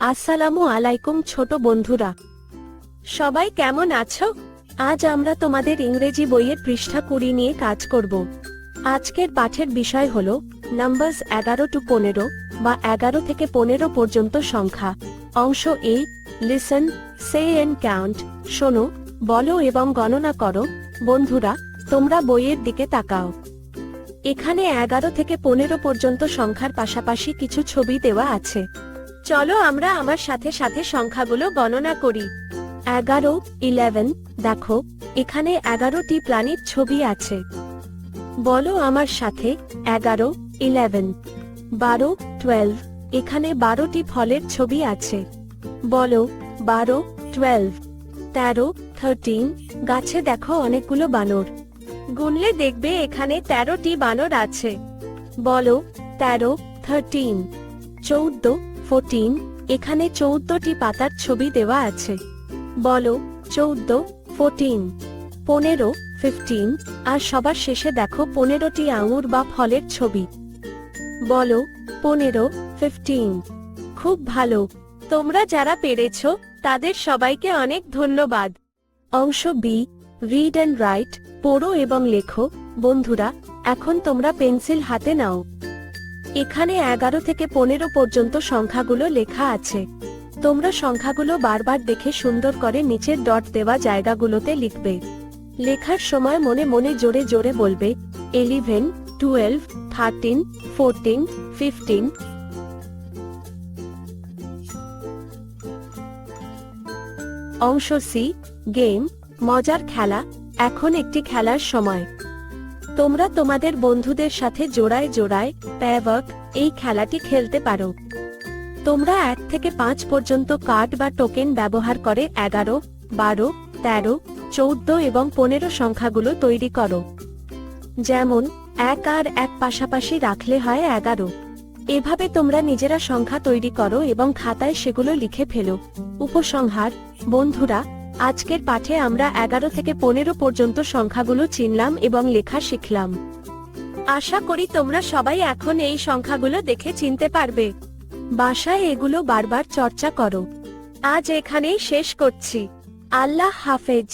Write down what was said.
আসসালামু আলাইকুম ছোট বন্ধুরা, সবাই কেমন আছো? আজ আমরা তোমাদের ইংরেজি বইয়ের পৃষ্ঠা 20 নিয়ে কাজ করব। আজকের পাঠের বিষয় হলো নাম্বারস 11 টু 15 বা 11 থেকে 15 পর্যন্ত সংখ্যা। অংশ এ, লিসন, সে এন্ড কাউন্ট। শোনো, বলো এবং গণনা করো। বন্ধুরা, তোমরা বইয়ের দিকে তাকাও। এখানে 11 থেকে 15 পর্যন্ত সংখ্যার পাশাপাশি কিছু ছবি দেওয়া আছে। চলো আমরা আমার সাথে সাথে সংখ্যাগুলো গণনা করি। 11, 11, দেখো এখানে 11টি প্রাণীর ছবি আছে। বলো আমার সাথে 11, 11। 12, 12, এখানে 12টি ফলের ছবি আছে। বলো 12, 12। 13, 13, গাছে দেখো অনেকগুলো বানর। গুনলে দেখবে এখানে 13টি বানর আছে। বলো 13, 13। 14, 14, এখানে 14টি পাতার ছবি দেওয়া আছে। বলো 14, 14। 15, 15, আর সবার শেষে দেখো 15টি আঙুর বা ফলের ছবি। বলো 15, 15। খুব ভালো, তোমরা যারা পেরেছো তাদের সবাইকে অনেক ধন্যবাদ। অংশ বি, রিড অ্যান্ড রাইট, পড়ো এবং লেখো। বন্ধুরা, এখন তোমরা পেন্সিল হাতে নাও। এখানে 11 থেকে 15 পর্যন্ত সংখ্যাগুলো লেখা আছে। তোমরা সংখ্যাগুলো বারবার দেখে সুন্দর করে নিচের ডট দেওয়া জায়গাগুলোতে লিখবে। লেখার সময় মনে মনে জোরে জোরে বলবে 11, 12, 13, 14, 15। অংশ সি, গেম, মজার খেলা। এখন একটি খেলার সময়। তোমরা তোমাদের বন্ধুদের সাথে জোড়ায় জোড়ায় প্যাওয়ার্ক এই খেলাটি খেলতে পারো। তোমরা 1 থেকে 5 পর্যন্ত কার্ড বা টোকেন ব্যবহার করে 11, 12, 13, 14 এবং 15 সংখ্যাগুলো তৈরি করো। যেমন 1 আর 1 পাশাপাশি রাখলে হয় 11। এভাবে তোমরা নিজেরা সংখ্যা তৈরি করো এবং খাতায় সেগুলো লিখে ফেলো। উপসংহার, বন্ধুরা, আজকের পাঠে আমরা 11 থেকে 15 পর্যন্ত সংখ্যাগুলো চিনলাম এবং লেখা শিখলাম। আশা করি তোমরা সবাই এখন এই সংখ্যাগুলো দেখে চিনতে পারবে। বাসায় এগুলো বারবার চর্চা করো। আজ এখানেই শেষ করছি। আল্লাহ হাফেজ।